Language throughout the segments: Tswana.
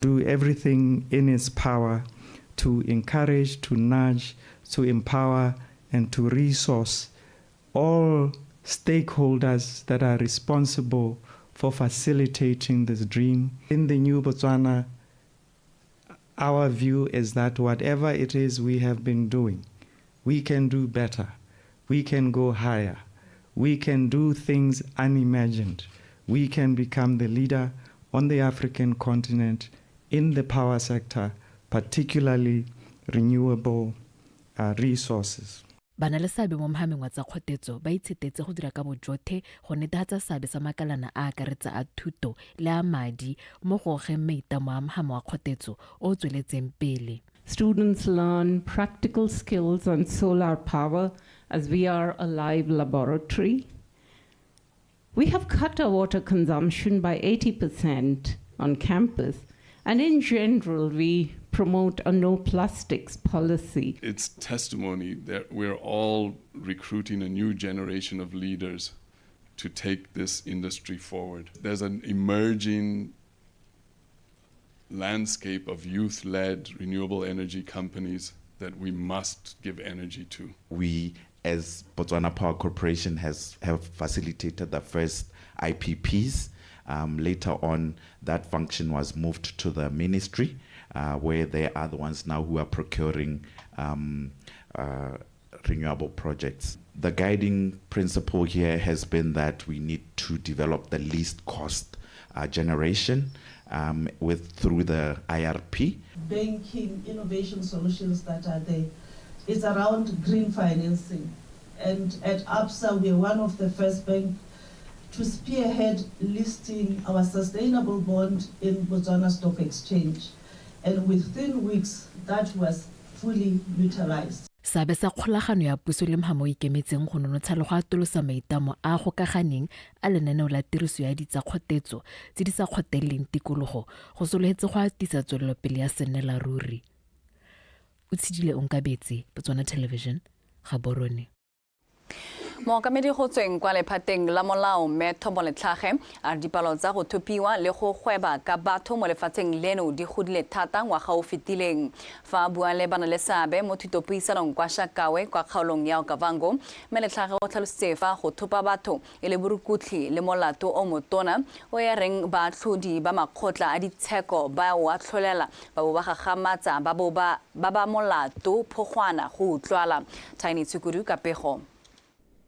Do everything in its power to encourage, to nudge, to empower, and to resource all stakeholders that are responsible for facilitating this dream. In the new Botswana, our view is that whatever it is we have been doing, we can do better, we can go higher, we can do things unimagined, we can become the leader on the African continent in the power sector, particularly renewable resources. Bana le seabe mo mohameng wa tsa kgotetso ba itshetetse go dira ka bojotlhe go netefatsa seabe sa makalana a akaretsa a thuto le a madi mo go geng maitamo a mohamo wa kgotetso o tsweletseng pele. Students learn practical skills on solar power as we are a live laboratory. We have cut our water consumption by 80% on campus, and in general, we promote a no plastics policy. It's testimony that we're all recruiting a new generation of leaders to take this industry forward. There's an emerging landscape of youth-led renewable energy companies that we must give energy to. We, as Botswana Power Corporation, have facilitated the first IPPs. Later on, that function was moved to the ministry, where they are the ones now who are procuring renewable projects. The guiding principle here has been that we need to develop the least cost generation through the IRP. Banking innovation solutions that are there. It's around green financing. And at ABSA, we're one of the first banks to spearhead listing our sustainable bond in Botswana Stock Exchange. And within weeks, that was fully utilized. Sabe sa kgolagano ya puso le mohamo ikemetseng go nonotsha le go atolosa maitamo a go kaganeng a lenaneo la tiriso ya ditsakgotetso tse di sa kgoteleng tikologo go sologetse go atisa tswelelopele ya sennelaruri. O tshidile Onkabetse, Botswana Television, Gaborone. Mookamedi go tsweng kwa lephateng la molao mme Thombo Letlhage a dipalo tsa go thupiwa le go gweba ka batho mo lefatsheng leno di godile thata ngwaga o fetileng fa bua le bana le seabe mo thutopuisanong kwa Shakawe kwa kgaolong ya Okavango mme Letlhage go tlhalositse fa go thupa batho e le borukutli le molato o motona o ya reng baatlhodi ba makgotla a ditsheko ba o atlholela ba bo ba gagamatsa ba ba molato phogwana go utlwala. Tiny Tsukudu ka pego.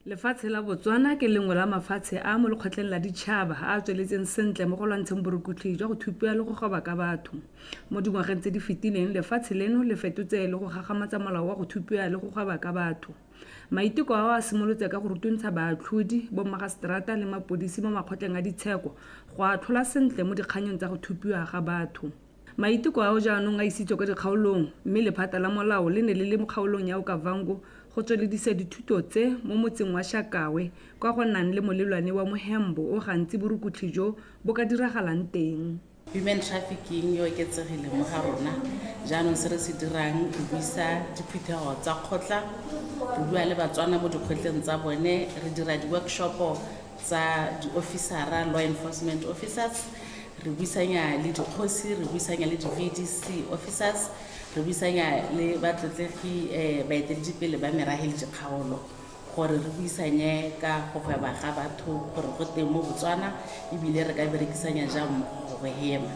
Lefatshe la Botswana ke lengwe la mafatshe a mo lekgotleng la ditšhaba a tsweletseng sentle mo go lwantsheng borukutli jwa go thupiwa le go goba ka batho. Mo dingwageng tse di fetileng lefatshe leno le fetotse le go gagamatsa molao wa go thupiwa le go goba ka batho. Maiteko a simolotse ka go rutuntsha baatlhodi bo magaseterata le mapodisi mo makgotleng a ditsheko go atlhola sentle mo dikganyong tsa go thupiwa ga batho. Maiteko a jaanong a isitswe kwa dikgaolong mme lephata la molao le ne le le mo kgaolong ya Okavango go tsweledisa dithuto tse mo motseng wa Shakawe kwa go nang le molelwane wa mohembo o gantsi borukutli jo bo ka diragalang teng. Human trafficking yo eketsegile mo ga rona jaanong se re se dirang go buisa diphuthego tsa kgotla re bua le batswana mo dikgotleng tsa bone re dira di-workshopo tsa di-officera law enforcement officers re buisanya le dikgosi re buisanya le di-VDC officers re buisanya le batlotlegi baeteledipele ba merafe le dikgaolo gore re buisanye ka go gweba ga batho gore go teng mo Botswana ebile re ka berekisanya jang go hema.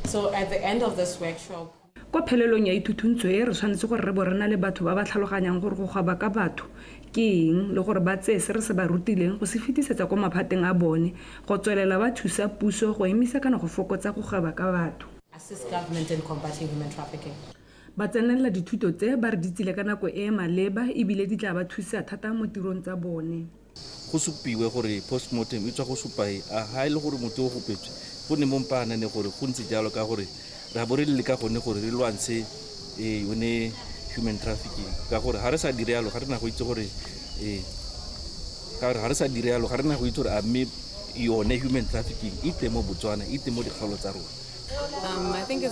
So at the end of this workshop kwa phelelong ya ithuthuntso e re tshwanetse gore re bo rena le batho ba ba tlhaloganyang gore go gweba ka batho ke eng le gore ba tseye se re se ba rutileng go se fetisetsa kwa maphateng a bone go tswelela ba thusa puso go emisa kana go fokotsa go gweba ka batho. Assist government in combating human trafficking. Ba tsenela dithuto tse ba re ditsile ka nako e maleba ebile di tla ba thusa thata mo tirong tsa bone. Go supiwe gore postmortem e tswa go supa a ha ile gore motho o gopetswe go ne mompana ne gore go ntse jalo ka gore ra bore le ka gone gore re lwantshe yone human trafficking ka gore ha re sa dire yalo ga re na go itse gore ka gore ha re sa dire yalo ga re na go itse gore a mme yone human trafficking e teng mo Botswana e teng mo dikgaolo tsa rona. I think it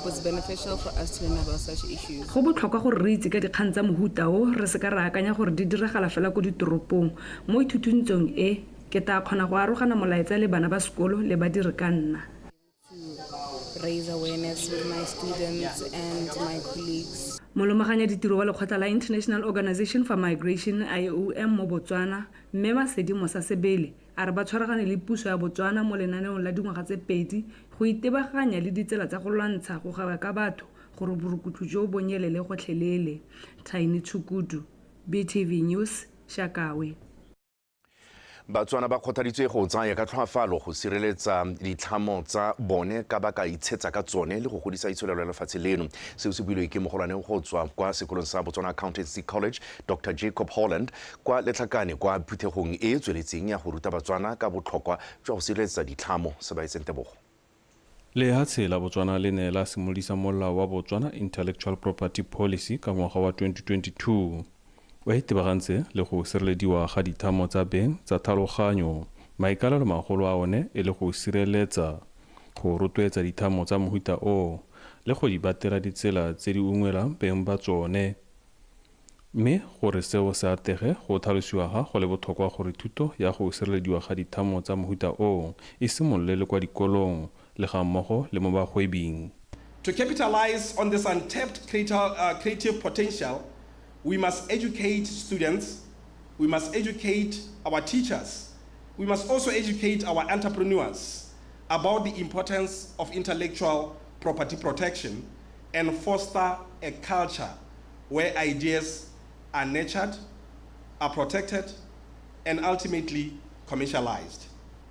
was beneficial for us to learn about such issues. Go botlhokwa gore re itse ka dikgang tsa mohuta o re se ka ra akanya gore di diragala fela go ditoropong mo ithuthuntshong e ke ta kgona go arogana molaetsa le bana ba sekolo le ba dire ka nna. raise awareness with my students and my colleagues. Molomaganya ditiro wa lekgotla la International Organization for Migration IOM mo Botswana mme Masedi Mosasebele a re ba tshwaragane le puso ya Botswana mo lenaneong la dingwaga tse pedi go itebaganya le ditsela tsa go lwantsha go gaba ka batho gore borukutlo jo bonyelele gotlhelele. Tiny Tshukudu, BTV News, Shakawe. Batswana ba kgothaditswe go tsaya ka tlhoafalo go sireletsa ditlhamo tsa bone ka baka itshetsa ka tsone le go godisa itsholelo ya lefatshe leno. Seo se builwe ke mogolwane go tswa kwa sekolong sa Botswana Accountancy College Dr. Jacob Holland kwa letlhakane kwa phuthegong e tsweletseng ya go ruta Batswana ka botlhokwa jwa go sireletsa ditlhamo. Se ba Tebogo. Lehatshe la Botswana le ne la simolisa molao wa Botswana Intellectual Property Policy ka ngwaga wa 2022. Wa itebagantse le go sirelediwa ga dithamo tsa beng tsa tlhaloganyo. Maikalelo magolo a one e le go sireletsa go rotloetsa dithamo tsa mohuta o le go di batela ditsela tse di ungwelang beng ba tsone. Mme gore seo se atege go tlhalosiwa ga go le botlhokwa gore thuto ya go sirelediwa ga dithamo tsa mohuta o e simolole kwa dikolong le ga mmogo le mo bagwebing. To capitalize on this untapped creative potential, we must educate students, we must educate our teachers, we must also educate our entrepreneurs about the importance of intellectual property protection and foster a culture where ideas are nurtured, are protected, and ultimately commercialized.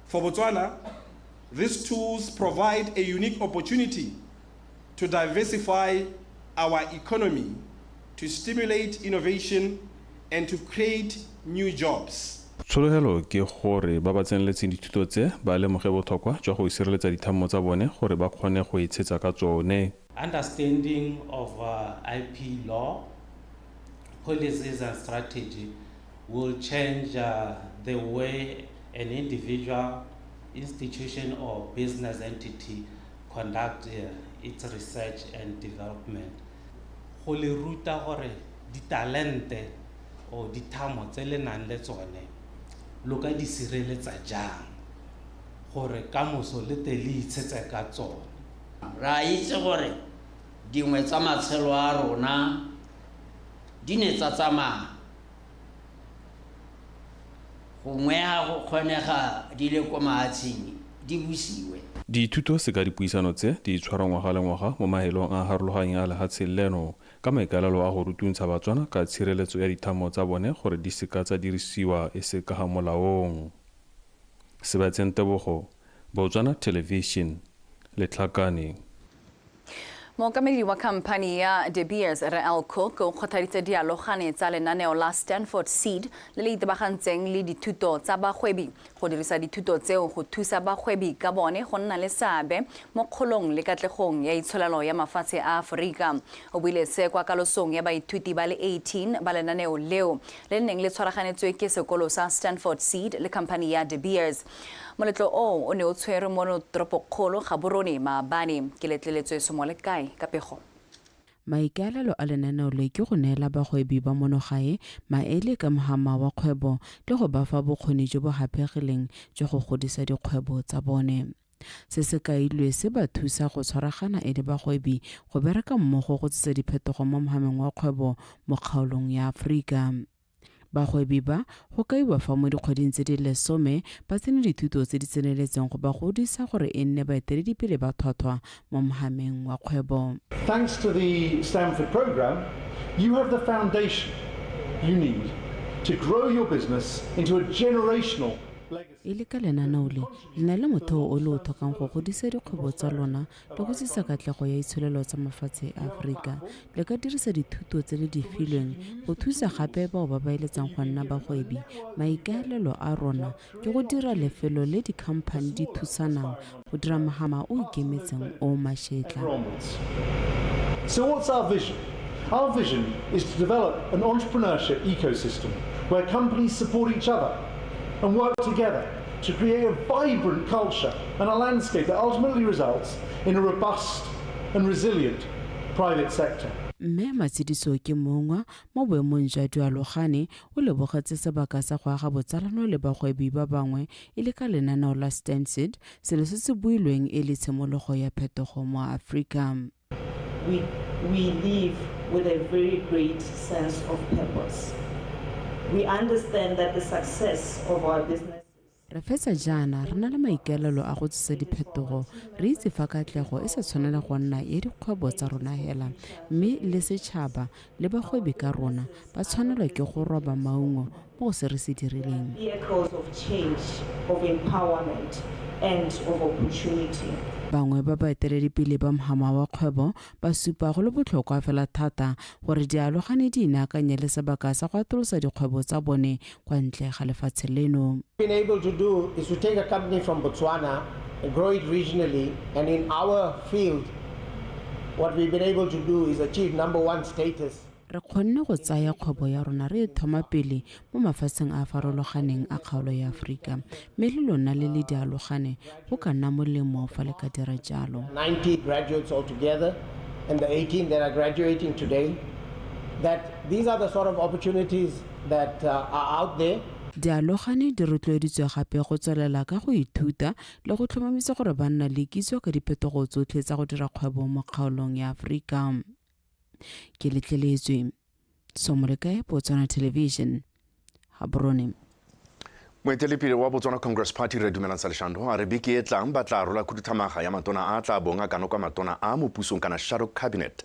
For Botswana, these tools provide a unique opportunity to diversify our economy, to stimulate innovation and to create new jobs. Tshologelo ke gore ba ba tseneletseng dithuto tse ba lemoge botlhokwa jwa go sireletsa dithamo tsa bone gore ba kgone go itshetsa ka tsone. Understanding of IP law, policies and strategy will change the way an individual, institution or business entity conduct its research and development. Go le ruta gore ditalente o dithamo tse le nang le tsone lo ka di sireletsa jang gore ka moso le te le itshetse ka tsone. Ra itse gore dingwe tsa matshelo a rona di ne tsa tsamaya gongwe ga go kgonega di le ko mahatsheng di busiwe. Dithuto se ka dipuisano tse di tshwarwa ngwaga le ngwaga mo mahelong a harologaneng a lehatshe leno ka maikalelo a go rutuntsha Batswana ka tshireletso ya dithamo tsa bone gore di seka tsa dirisiwa e se ka ga molaong. Se ba Tebogo, Botswana Television, Letlhakane. Mookamedi wa khamphani ya De Beers AFCON o kgothaleditse dialogane tsa lenaneo la Stanford Seed le le itebagantseng le dithuto tsa bagwebi go dirisa dithuto tseo go thusa bagwebi ka bone go nna le seabe mo kgolong le katlegong ya itsholelo ya mafatshe a Aforika. O buile se kwa kalosong ya baithuti ba le 18 ba lenaneo leo le neng le tshwaraganetswe ke sekolo sa Stanford Seed le khamphani ya De Beers. Moletlo o ne o tshwere mo toropokgolo Gaborone maabane ke letleletswe somole kae ka pego. Maikalelo a lenaneo le ke go neela bagwebi ba monogae maele ka mohama wa kgwebo le go bafa bokgoni jo bo hapegileng jo go godisa dikgwebo tsa bone. Se se kailwe se ba thusa go tshwaragana e le bagwebi go bereka mmogo go tsa diphetogo mo mohameng wa kgwebo mo kgaolong ya Aforika. Bagwebi ba go kaiwa fa mo dikgweding tse di 10 ba tsene dithuto tse di tseneletseng go ba godisa gore e nne baeteledipele ba tlhotlhwa mo mohameng wa kgwebo. Thanks to the Stanford program, you have the foundation you need to grow your business into a generational legacy. Ile ka lenaneo le na le motheo o le o tlhokang go godisa dikgwebo tsa lona le go tsisa katlego ya itsholelo tsa mafatshe a Aforika le ka dirisa dithuto tse le di filweng go thusa gape bao ba baeletsang go nna bagwebi. Maikaelelo a rona ke go dira lefelo le dikhamphani di thusanang go dira mohama o ikemetseng o mašetla. So what's our vision? Our vision is to develop an entrepreneurship ecosystem where companies support each other and work together to create a vibrant culture and a landscape that ultimately results in a robust and resilient private sector. mme Matshidiso ke mongwe mo boemong jwa dialogane o lebogetse sebaka sa go aga botsalano le bagwebi ba bangwe e le ka lenaneo la Stanford Seed selo se se builweng e le tshimologo ya phetogo mo Afrika. We live with a very great sense of purpose. We understand that the success of our business re fetsa jaana re na le maikaelelo a go tsisa diphetogo re itse fa katlego e sa tshwanela go nna e dikgwebo tsa rona hela mme le setšhaba le bagwebi ka rona ba tshwanelwa ke go roba maungo mo go se re se dirileng. Vehicles of change, of empowerment and of opportunity. Bangwe ba baeteledipele ba mohama wa kgwebo ba supa go le botlhokwa fela thata gore dialogane di inaakanye le sebaka sa go atolosa dikgwebo tsa bone kwa ntle ga lefatshe leno. What we've been able to do is to take a company from Botswana and grow it regionally, and in our field what we've been able to do is achieve #1 status. Re kgonne go tsaya kgwebo ya rona re thoma pele mo mafatsheng a farologaneng a kgaolo ya Afrika mme le lona le le dialogane go ka nna molemo fa le ka dira jalo. 90 graduates altogether and the 18 that are graduating today, that these are the sort of opportunities that are out there. Dialogane di rotloeditswe gape go tswelela ka go ithuta le go tlhomamisa gore ba nna le kitso ka diphetogo tsotlhe tsa go dira kgwebo mo kgaolong ya Afrika. Ke letleletswe Somolekae, Botswana Television, Gaborone. Moeteledipele wa Botswana Congress Party re dumelang sa leshando a re beke e tlang ba tla rola khuduthamaga ya matona a tla bonga ka nokwa matona a mo pusong kana shadow cabinet.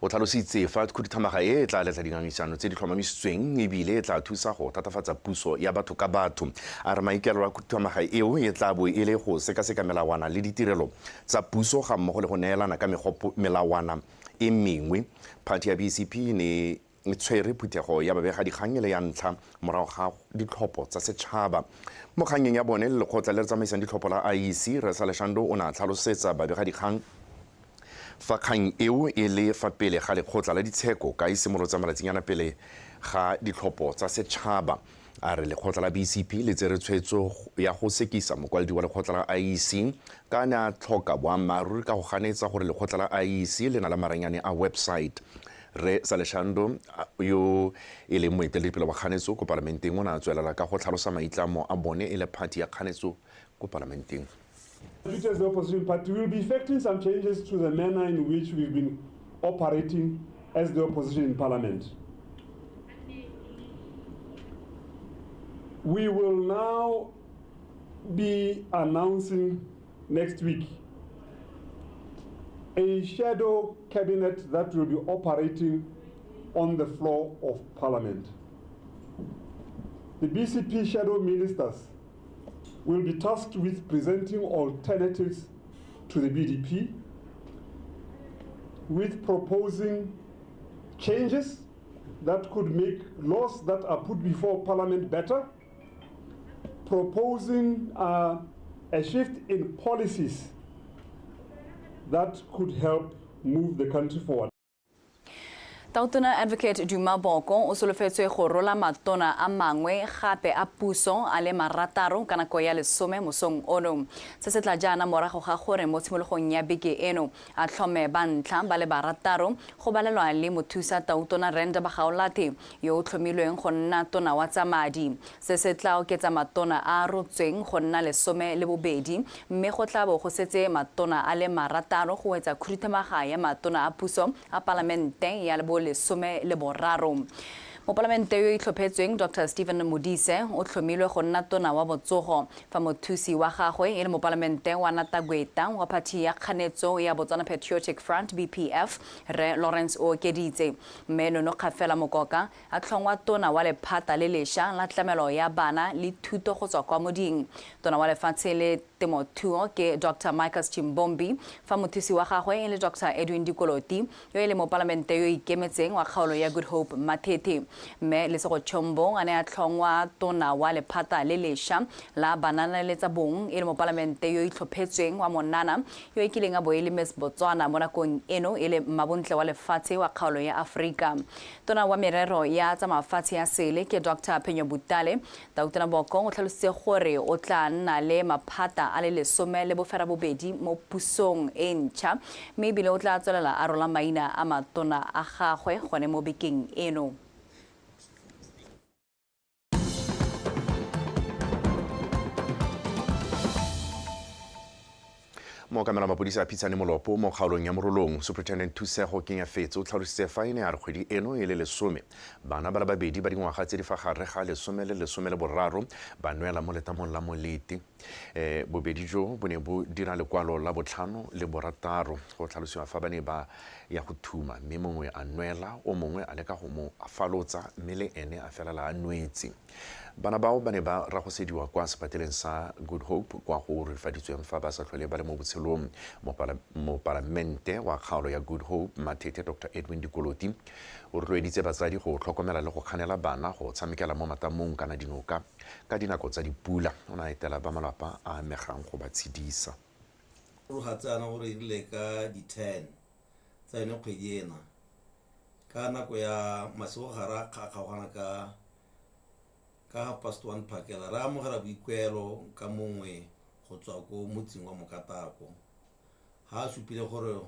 O tlhalositse fa khuduthamaga e tla letla dingangisano tse di tlhomamisitsweng ebile e tla thusa go thatafatsa puso ya batho ka batho. A re maikelo a khuduthamaga eo e tla bo e le go sekaseka melawana le ditirelo tsa puso ga mmogo le go neelana ka melawana e mengwe. Party ya BCP ne tshwere phuthego ya babegadikgang le ya ntlha morago ga ditlhopho tsa setšhaba. Mo kganyeng ya bone le lekgotla le re tsamaisang ditlhopho la IEC re sa leshando o ne a tlhalosetsa babegadikgang fa kgang eo e le fa pele ga lekgotla la ditsheko ka isimolotsa malatsinyana pele ga ditlhopho tsa setšhaba. A re lekgotla la BCP le tsere tshwetso ya go sekisa mokwaledi wa lekgotla la IEC ka ne a tlhoka boammaaruri ka go ganetsa gore lekgotla la IEC le na le maranyane a website. Re sa leshando yo e leng moeteledipele wa kganetso ko parlamenteng o ne a tswelela ka go tlhalosa maitlamo a bone e le party ya kganetso ko parlamenteng. As the opposition party, we will be effecting some changes to the manner in which we've been operating as the opposition in parliament. We will now be announcing next week a shadow cabinet that will be operating on the floor of Parliament. The BCP shadow ministers will be tasked with presenting alternatives to the BDP, with proposing changes that could make laws that are put before Parliament better, proposing a shift in policies that could help move the country forward. Tautona Advocate Duma Boko o solofetswe go rola matona a mangwe gape a puso a le marataro ka nako ya lesome mosong ono. Se se tla jaana morago ga gore mo tshimologong ya beke eno a tlhome ba ntlha ba le barataro go balelwa le mothusa Tautona Renda Bagaolati yo o tlhomilweng go nna tona wa tsa madi. Se se tla oketsa matona a rotsweng go nna lesome le bobedi mme go tla bo go setse matona a le marataro go etsa khuduthamaga ya matona a puso a parlamente ya lesome le boraro. Mo parlamente yo itlhophetsweng Dr. Stephen Modise o tlhomilwe go nna tona wa botsogo fa mothusi wa gagwe e le mo parlamente wa Natagweta wa party ya kganetso ya Botswana Patriotic Front BPF Re Lawrence Okeditse mme no kgafela mokoka a tlhongwa tona wa lephata le lesha la tlamelo ya bana le thuto go tswa kwa moding. Tona wa lefatshe le temothuo ke Dr. Michael Chimbombi fa mothusi wa gagwe e le Dr. Edwin Dikoloti yo e le mo parlamente yo ikemetseng wa kgaolo ya Good Hope Matete. Me le se go Chombo a ne a tlhongwa tona wa lephata le lesha la banana le tsa bong e le mo parlamente yo itlhophetsweng wa monana yo e kileng a boele Miss Botswana mo nakong eno e le mabontle wa lefatshe wa kgaolo ya Afrika. Tona wa merero ya tsa mafatshe ya sele ke Dr. Penyo Butale. Tautona Boko o tlhalositse gore o tla nna le maphata ena a le 12 mo pusong e ntšha mme ebile o tla tswelela a rola maina a matona a gagwe gone mo bekeng eno. Mookamela mapodisa a phitsane molopo mo kgaolong ya morolong Superintendent Thusego Kenyafetse o tlhalositse fa ene a re kgwedi eno e le 10 bana ba le babedi ba dingwaga tse di fa gare ga 10 le 13 ba nwela mo letamong la Molete. Bobedi jo bo ne bo dira lekwalo la botlhano le borataro go tlhalosiwa fa ba ne ba ya go thuma mme mongwe a nwela o mongwe a leka go mo falotsa mme le ene a felela a nwetse. Bana bao ba ne ba ragosediwa kwa sepateleng sa Good Hope kwa go rifaditsweng fa ba sa tlhole ba le mo botshelong. Moparamente wa kgaolo ya Good Hope Matete Dr. Edwin Dikoloti o rotloeditse batsadi go tlhokomela le go kganela bana go tshamekela mo matamong kana dinoka ka dinako tsa dipula. O na etela ba malapa a amegang go ba tshedisa. Go gatsana gore ile ka di 10 tsa ene kgwedi ena ka nako ya masigo gara kgakgagana ka 1:30 phakela ra amogela boikuelo ka mongwe go tswa ko motseng wa Mokatako ha a supile gore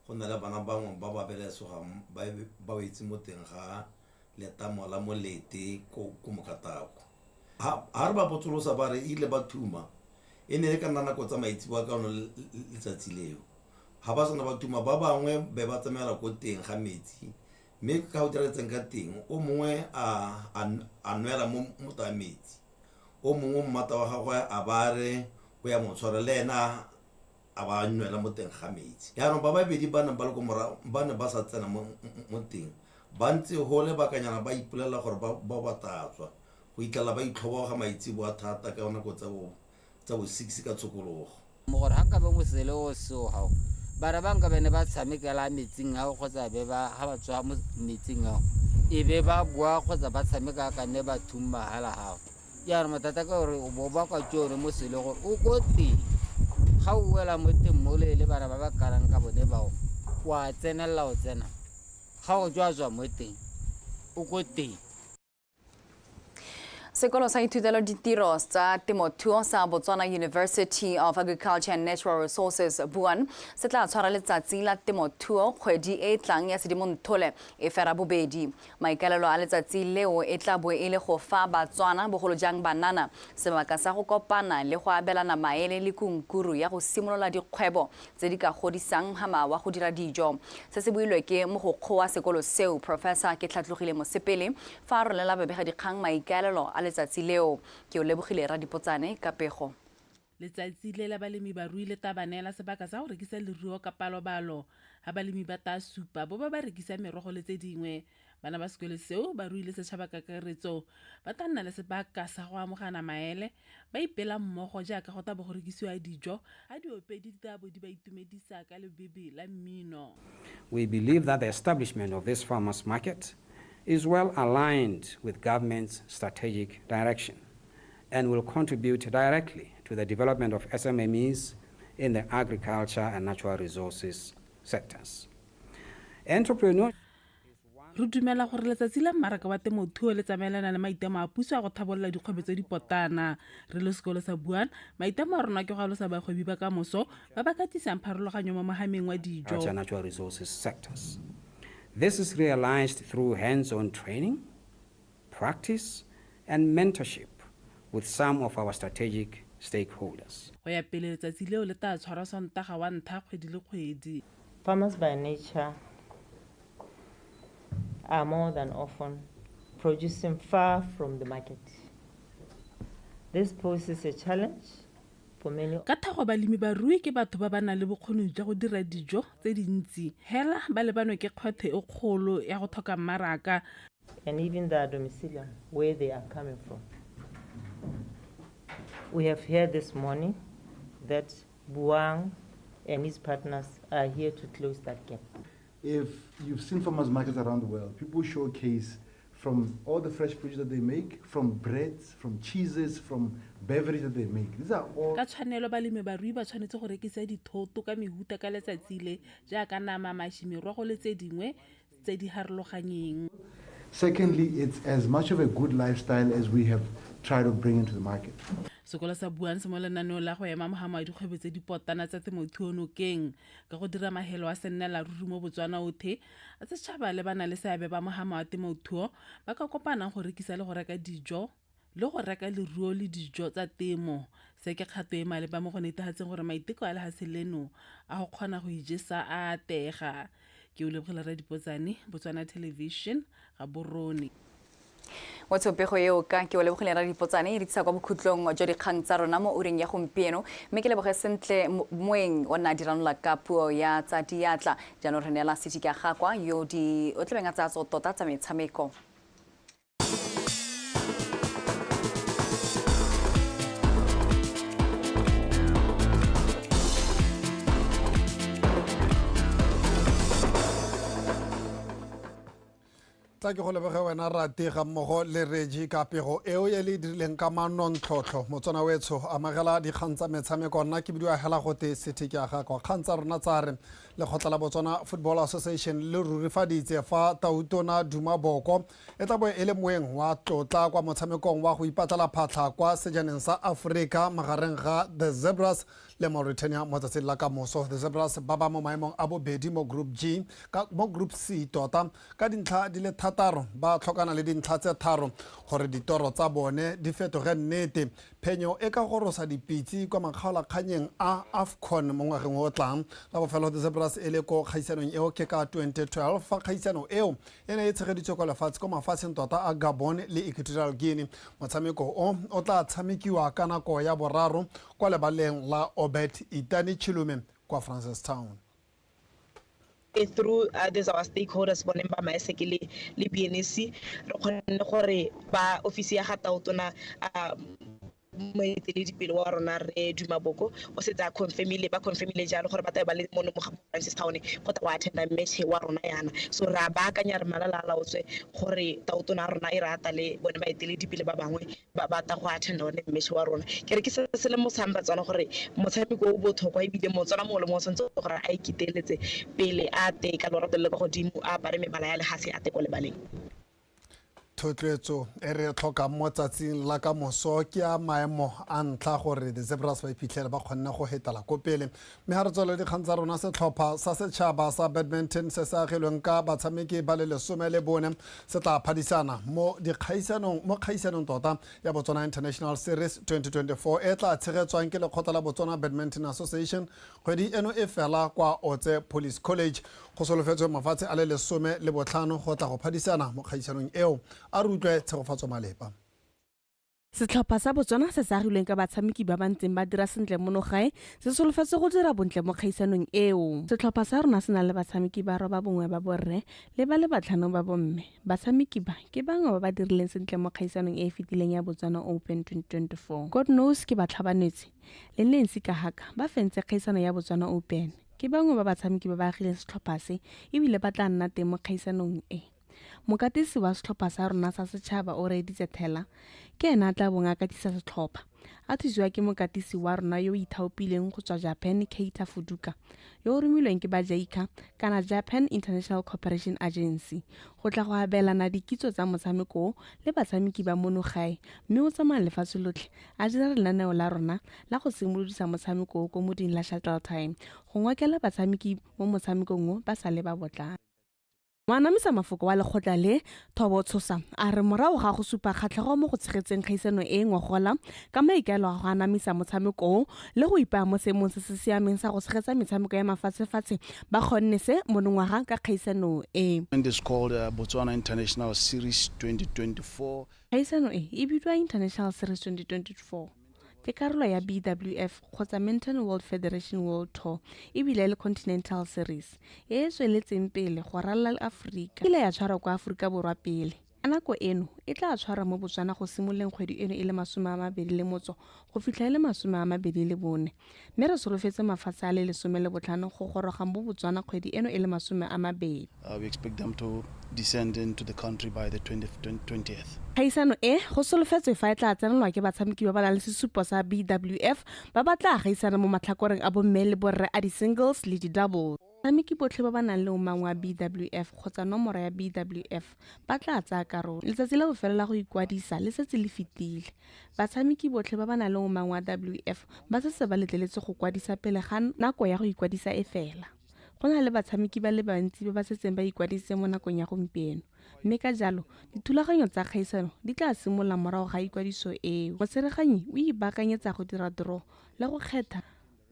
go na le bana bangwe ba ba belesogang ba wetse mo teng ga letamo la Molete ko Mokatako. Ha re ba botsolosa ba re ile ba thuma e ne le ka nako tsa maitseboa ka ono letsatsi leo. Ha ba sena ba thuma ba bangwe be ba tsamela ko teng ga metsi mme ka o diretseng ka teng o mongwe a nwela mo metsi o mongwe mmata wa gagwe a bare o ya motshware le ena a ba nwela mo teng ga metsi. Yaanong ba babedi ba ne ba le ko mora ba ne ba sa tsena mo teng ba ntse go le bakanyana ba ipulela gore ba tatswa go itlela ba itlhoboga maitseboa thata ka nako tsa bo 6 ka tshokologo. Mo gore hanga ba mo sele o so ha bara ba nka bene ba tshamekela metsing ao kgotsa be ba ha ba tswa mo metsing ao e be ba bua kgotsa ba tshameka ka ne ba thumma hala ha ya re matata ka gore o bo ba kwa tjore mo sele gore o koti ga o wela mo teng mo le bara ba ba karang ka bone bao wa tsenela o tsena ga o jwa mo teng o koti. Sekolo sa ithutelo ditiro tsa temothuo sa Botswana University of Agriculture and Natural Resources BUAN se tla tshwara letsatsi la temothuo kgwedi e tlang ya Sedimonthole e fera bobedi. Maikalelo a letsatsi leo e tla bo e le go fa Batswana bogolo jang banana sebaka sa go kopana le go abelana maele le kunkuru ya go simolola dikgwebo tse di ka godisang hama wa go dira dijo. Se se builwe ke mogokgo wa sekolo seo Professor ke Tlhatlogile Mosepele fa a rolela babega dikgang maikalelo letsatsi leo ke o lebogile ra dipotsane ka pego. Letsatsi le la balemi ba ruile tabanela sebaka sa go rekisa leruo ka palobalo ha balemi ba ta supa bo ba rekisa merogo le tse dingwe. Bana ba sekolo seo ba ruile setšhaba ka karetso ba tla nna le sebaka sa go amogana maele ba ipela mmogo jaaka go tabo go rekisiwa dijo a diopedi di tabo di ba itumedisa ka lebebe la mmino. We believe that the establishment of this farmers market is well aligned with government's strategic direction and will contribute directly to the development of SMMEs in the agriculture and natural resources sectors. Entrepreneurs re dumela gore letsatsi la mmaraka wa temothuo le tsamaelana le maitemo a puso a go thabolola dikgwebo tse di potana. Re le sekolo sa BUAN maitemo a rona ke go alosa bagwebi ba ka moso ba ba katisang pharologanyo mo mohameng wa dijo. Natural resources sectors. This is realized through hands-on training, practice, and mentorship with some of our strategic stakeholders. Farmers by nature are more than often producing far from the market. This poses a challenge for many. Ka thago balemi ba rui ke batho ba bana le bokgoni jwa go dira dijo tse dintsi hela ba le banwe ke kgwethe e kgolo ya go thoka mmaraka and even their domicilium where they are coming from. We have heard this morning that BUAN and his partners are here to close that gap. If you've seen farmers markets around the world, people showcase from all the fresh produce that they make, from breads, from cheeses, from beverages that they make. These are all. Ka tshwanelo balemi ba rui ba tshwanetse go rekisa dithoto ka mehuta ka letsatsi le jaaka nama mashi merogo le tse dingwe tse di harologanyeng. Secondly, it's as much of a good lifestyle as we have tried to bring into the market. sekolo sa BUAN se mo lenaneo la go ema mogama wa dikgwebo tse dipotana tsa temothuo nokeng ka go dira mahelo a sennela ruri mo Botswana othe a setšhaba le bana le seabe ba mogama wa temothuo ba ka kopanang go rekisa le go reka dijo le go reka leruo le dijo tsa temo. Se ke kgato e maleba mo go netefatseng gore maiteko a lefatshe leno a go kgona go ijesa a atega. Ke o lebogela Radipotsane, Botswana Television, ga Borone. Wa tshopego eo ka ke o lebogela Radipotsane e ditsa kwa bokhutlong jwa dikgang tsa rona mo ureng ya gompieno mme ke leboge sentle moeng o nna diranola ka puo ya tsa diatla jaanong re neela seti ka gakwa yo di o tlebeng a tsa tota tsa metshameko. Tla ke go lebege wena Rati ga mmogo le Regi ka pego eo ye le dirileng ka manontlhotlho motsona wetsho amagela dikgang tsa metshameko nna ke bidiwa hela gote seti ke aga kwa kgang tsa rona tsa re lekgotla la Botswana Football Association le rurifaditse fa Tautona Duma Boko e tla bo e le moeng wa tlotla kwa motshamekong wa go ipatlela phatlha kwa sejaneng sa Africa magareng ga The Zebras le Mauritania mo tsatsing la ka moso. The Zebras ba ba mo maemong a bobedi mo Group G mo Group C tota ka dintlha di le thataro ba tlhokana le dintlha tse tharo gore ditoro tsa bone di fetoge nnete. Phenyo e ka gorosa dipitsi kwa makgaolakganyeng a AFCON mo ngwageng o tlang. La bofelo The Zebras e le ko kgaisanong eo ke ka 2012 fa kgaisano eo e ne e tshegeditswe kwa lefatshe ko mafatsheng tota a Gabon le Equatorial Guinea. Motshameko o tla tshamekiwa ka nako ya boraro kwa lebaleng la Obet Itani Chilume kwa Francistown. Through there's our stakeholders bonem ba maesekele le BNC re kgonne gore ba ofisi ya ga Tautona moeteledipele wa rona re Duma Boko o setsa confirmile ba confirmile jalo gore ba tla ba le mo Francistown go tla wa attenda match wa rona yana so ra ba kanya re malala laotswe gore Tautona rona e rata le bone ba eteledipele ba bangwe ba ta go attenda one match wa rona ke re ke se le mo samba tsana gore motshameko o botlhokwa e bile motsana mo le mo sentse gore a ikiteletse pele a te ka lorato le go godimo a bare mebala ya le hase a te ko le baleng. Thotloetso e re tlhoka mo tsatsing la ka moso ke a maemo a ntlha gore The Zebras ba iphitlhele ba kgonna go hetala ko pele mme ha re tswela dikgang tsa rona setlhopha sa setšhaba sa badminton se se agilweng ka batshameki ba le 14 se tla phadisana mo kgaisanong tota ya Botswana International Series 2024 e tla tshegetswang ke lekgotla la Botswana Badminton Association kgwedi eno e fela kwa Otse Police College go solofetswe mafatshe a le 15 go tla go phadisana mo kgaisanong eo a rutlwe tshegofatso malepa. Setlhopha sa Botswana se sagilweng ka batshameki ba bantseng ba dira sentle mono gae se solofetse go dira bontle mo kgaisanong eo. Setlhopha sa rona se na le batshameki ba roba bongwe ba borre le ba le batlhano ba bomme. Batshameki ba ke bangwe ba ba dirileng sentle mo kgaisanong e e fetileng ya Botswana Open 2024. God knows ke batlhabanetse le Nancy Kahaka ba fentse kgaisano ya Botswana Open. Ke bangwe ba batshameki ba ba agileng setlhopha se ebile ba tla nna teng mo kgaisanong e. Mokatisi wa setlhopha sa rona sa setšhaba o Reditse Thela ke ena a tla bong a katisa setlhopha a thusiwa ke mokatisi wa rona yo ithaopileng go tswa Japan Keita Fuduka yo o romilweng ke ba JICA kana Japan International Cooperation Agency go tla go abelana dikitso tsa motshameko le batshameki ba mono gae mme o tsamaya lefatshe lotlhe a dira lenaneo la rona la go simolodisa motshameko ko moding la shuttle time go ngwakela batshameki mo motshamekong ba sa le ba botlana. Moanamisa mafoko wa lekgotla le Thobo Tshosa a re morago ga go supa kgatlhego mo go tshegetseng kgaisano e ngwagola ka maikaelo a go anamisa motshameko le go ipaya mo seemong se se siameng sa go tshegetsa metshameko ya mafatshe-fatshe ba kgonne se monongwaga ka kgaisano e. It is called Botswana International Series 2024. Kgaisano e bidiwa International Series 2024. Ke karolo ya BWF kgotsa Badminton World Federation World Tour ebile le Continental Series e tsweletseng pele go ralala Afrika ile ya tshwara kwa Afrika Borwa pele. Nako eno e tla tshwara mo Botswana go simoleng kgwedi eno e le 21 go fitlha le 24 mme re solofetse mafatshe a le 15 go goroga mo Botswana kgwedi eno e le 20. We expect them to descend into the country by the 20th. Kgaisano e go solofetswe fa e tla tsenelwa ke batshameki ba ba nang le sesupo sa BWF ba batla gaisana mo matlhakoreng a bomme le borre a di-singles le di-doubles. batshameki botlhe ba ba nang le omang wa BWF kgotsa nomoro ya BWF ba tla tsaya karolo. Letsatsi la bofelo la go ikwadisa le setse le fetile. Batshameki botlhe ba ba nang le omang wa WF ba setse ba letleletswe go kwadisa pele ga nako ya go ikwadisa e fela. Go na le batshameki ba le bantsi ba ba setseng ba ikwadisitse mo nakong ya gompieno, mme ka jalo dithulaganyo tsa kgaisano di tla simolola morago ga ikwadiso eo. Motsereganyi o ipaakanyetsa go dira draw le go kgetha,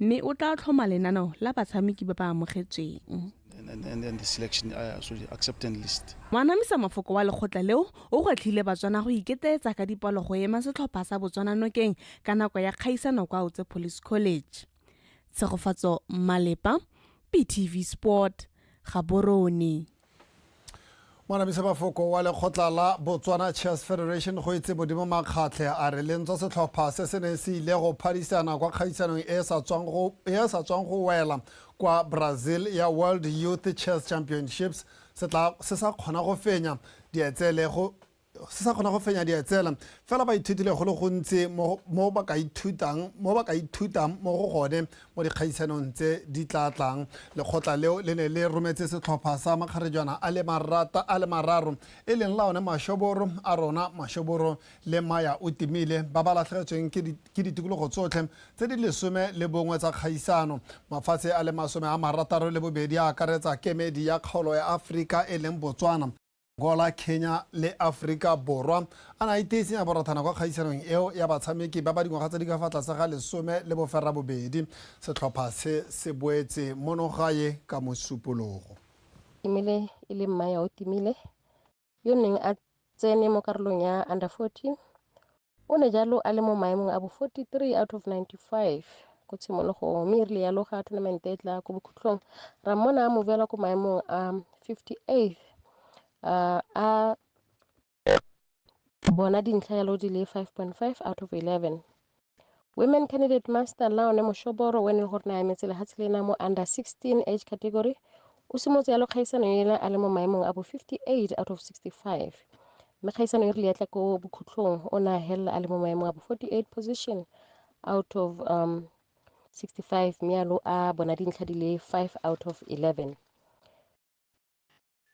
mme o tla tlhoma lenaneo la batshameki ba ba amogetsweng. And the selection acceptance list. Moanamisa mafoko wa lekgotla leo o gwetlhile batswana go iketetsa ka dipalo go ema setlhopha sa Botswana nokeng ka nako ya kgaisano kwa Utse Police College. Tshegofatso Malepa, PTV Sport, Gaborone. Moanamisa mafoko wa lekgotla la Botswana Chess Federation go itse modimo makgatlhe a re lentswe setlhopha se se neng se ile go phadisana kwa kgaisanong e sa tswang go wela kwa Brazil ya World Youth Chess Championships se sa kgona go fenya dietsela fela ba ithutile go le gontsi mo ba ka ithutang mo go gone mo dikgaisanong tse di tla tlang. Lekgotla leo le ne le rometse setlhopha sa makgarejana a le mararo e leng laone Mashoboro a rona Mashoboro le Maya o timile ba ba latlhegetsweng ke ditikologo tsotlhe tse di 11 tsa kgaisano. Mafatshe a le 32 a akaretsa kemedi ya kgaolo ya Afrika e leng Botswana, Angola, Kenya le Afrika Borwa. A na iteiseng a borathana kwa kgaisanong eo ya batshameki ba ba dingwaga tse di ka fa tlase ga 12. Setlhopha se boetse monogae ka mosupologo. Timile e le Maya o timile yo neng a tsene mo karolong ya under 14. O ne jalo a le mo maemong a bo 43 out of 95 go tshimologo, mme rile yalo ga tournament e tla ko bokhutlong ra mmona a movela ko maemong a 58 a bona dintlha yalo di le 5.5 out of 11. Women candidate master Laone Moshoboro when le gore na emetse lehatshe lena mo under 16 age category o simotse yalo kgaisano ela a le mo maemong a bo 58 out of 65. Mme kgaisano e rile tla ko bokhutlong o na hella a le mo maemong a bo 48 position out of 65, mme yalo a bona dintlha di le 5 out of 11.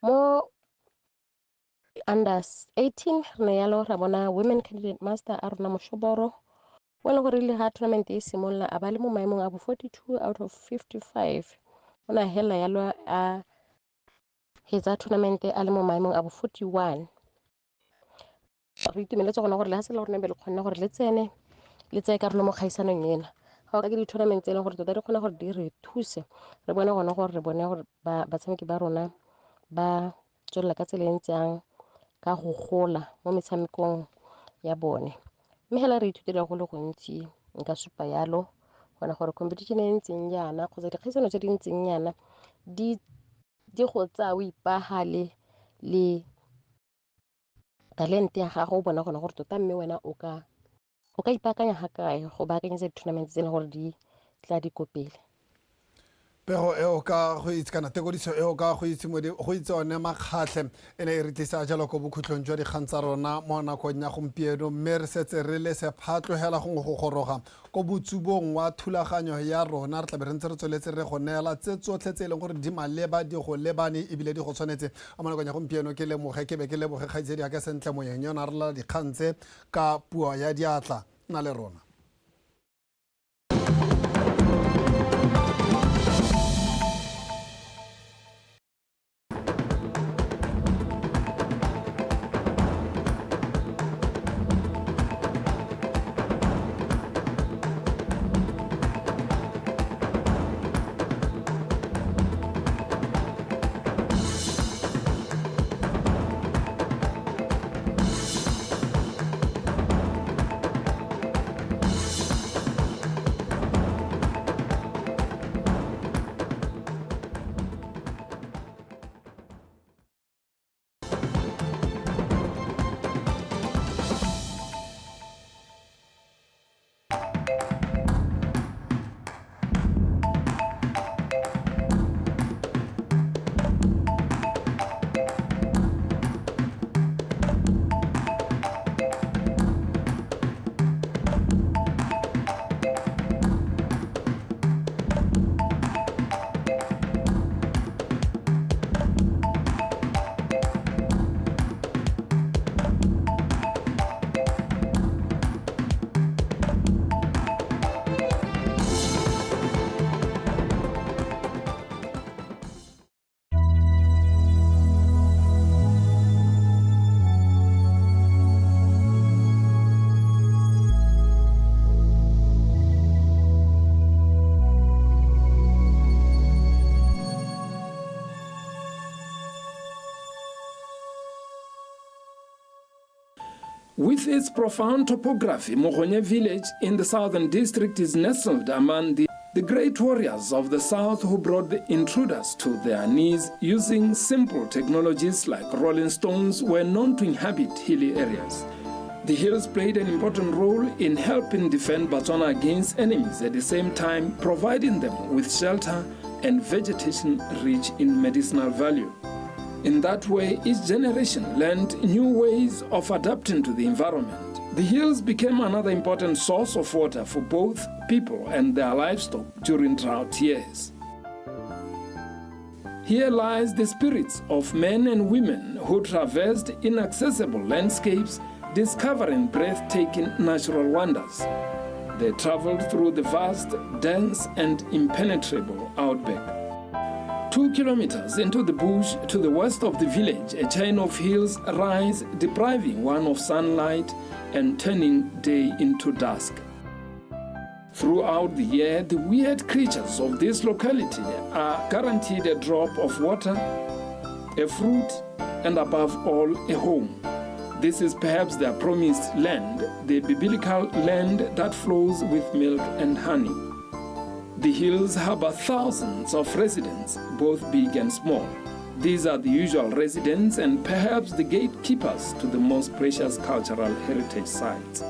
Mo under 18 re yalo ra bona women candidate master a rona Moshoboro wa le gore le ha tournament e simolla a ba le mo maemong a bo 42 out of 55. Ona hela yalo a hetsa tournament a le mo maemong a bo 41. Re itumeletse gona gore le ha se le gore be le kgonna gore le tsaye karolo mo kgaisanong ena. Ga o ka ke di-tournament tse e leng gore tota di kgona gore di re thuse re bone gona gore re bone gore batshameki ba rona ba tswelela ka tsela e ntseng ka go gola mo metshamekong ya bone. Mme hela re ithutile go le gontsi nka supa yalo gona gore competition e ntseng yana kgotsa dikgaisano tse di ntseng yana di go tsa o ipagale le talente ya gago o bona gona gore tota mme wena o ka ipaakanya ga kae go baakanyetsa di-tournament tse e leng gore di tla di kopele. Pego eo ka go itse kana tekodiso eo ka go itse one makgatlhe e ne e re tlisa jalo ko bokhutlong jwa dikgang tsa rona mo nakong ya gompieno, mme re setse re le sephatlogela go goroga ko botsubong wa thulaganyo ya rona. Re tlabe re ntse re tsweletse re go neela tse tsotlhe tse e leng gore di maleba di go lebane ebile di go tshwanetse. A mo nakong ya gompieno ke leboge kgaitsedi a ke sentle moyeng yona re lela dikgang tse ka puo ya diatla na le rona. With its profound topography, Mogonye village in the southern district is nestled among the great warriors of the south who brought the intruders to their knees using simple technologies like rolling stones were known to inhabit hilly areas. The hills played an important role in helping defend Botswana against enemies, at the same time providing them with shelter and vegetation rich in medicinal value. In that way, each generation learned new ways of adapting to the environment. The hills became another important source of water for both people and their livestock during drought years. Here lies the spirits of men and women who traversed inaccessible landscapes, discovering breathtaking natural wonders. They traveled through the vast, dense, and impenetrable outback. 2 kilometers into the bush to the west of the village, a chain of hills rise, depriving one of sunlight and turning day into dusk. Throughout the year, the weird creatures of this locality are guaranteed a drop of water, a fruit, and above all, a home. This is perhaps their promised land, the biblical land that flows with milk and honey. The hills harbor thousands of residents, both big and small. These are the usual residents and perhaps the gatekeepers to the most precious cultural heritage sites.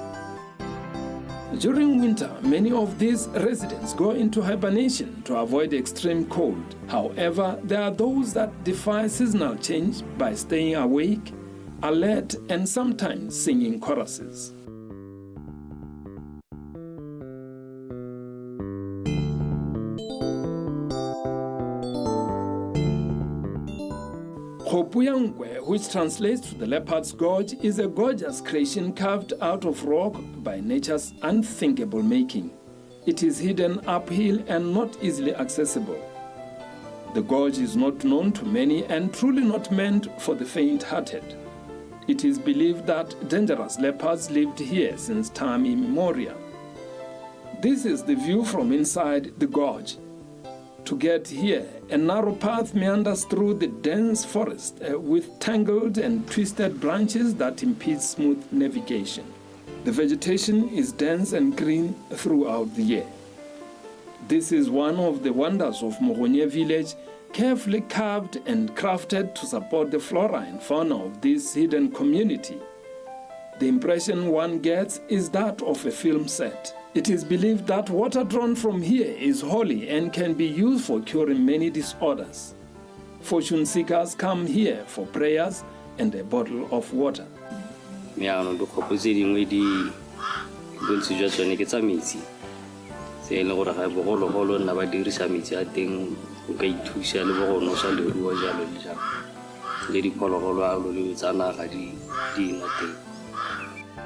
During winter, many of these residents go into hibernation to avoid extreme cold. However, there are those that defy seasonal change by staying awake, alert, and sometimes singing choruses. Hopuyangwe, which translates to the Leopard's Gorge, is a gorgeous creation carved out of rock by nature's unthinkable making. It is hidden uphill and not easily accessible. The gorge is not known to many and truly not meant for the faint-hearted. It is believed that dangerous leopards lived here since time immemorial. This is the view from inside the gorge. To get here, a narrow path meanders through the dense forest with tangled and twisted branches that impede smooth navigation. The vegetation is dense and green throughout the year. This is one of the wonders of Mogonye village, carefully carved and crafted to support the flora and fauna of this hidden community. The impression one gets is that of a film set. It is believed that water drawn from here is holy and can be used for curing many disorders. Fortune seekers come here for prayers and a bottle of water.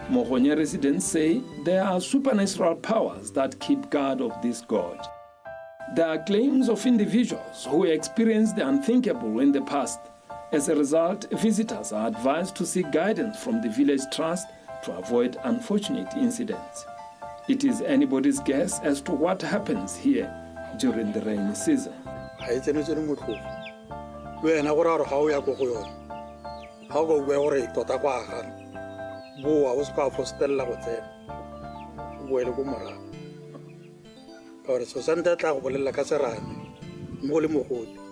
Mogonye residents say there are supernatural powers that keep guard of this gorge. There are claims of individuals who experienced the unthinkable in the past. As a result, visitors are advised to seek guidance from the village trust to avoid unfortunate incidents. It is anybody's guess as to what happens here during the rainy season. Boa was called for Stella Hotel. Well, Gumara. Or so Santa Taco, La Casarani, Molimuhud.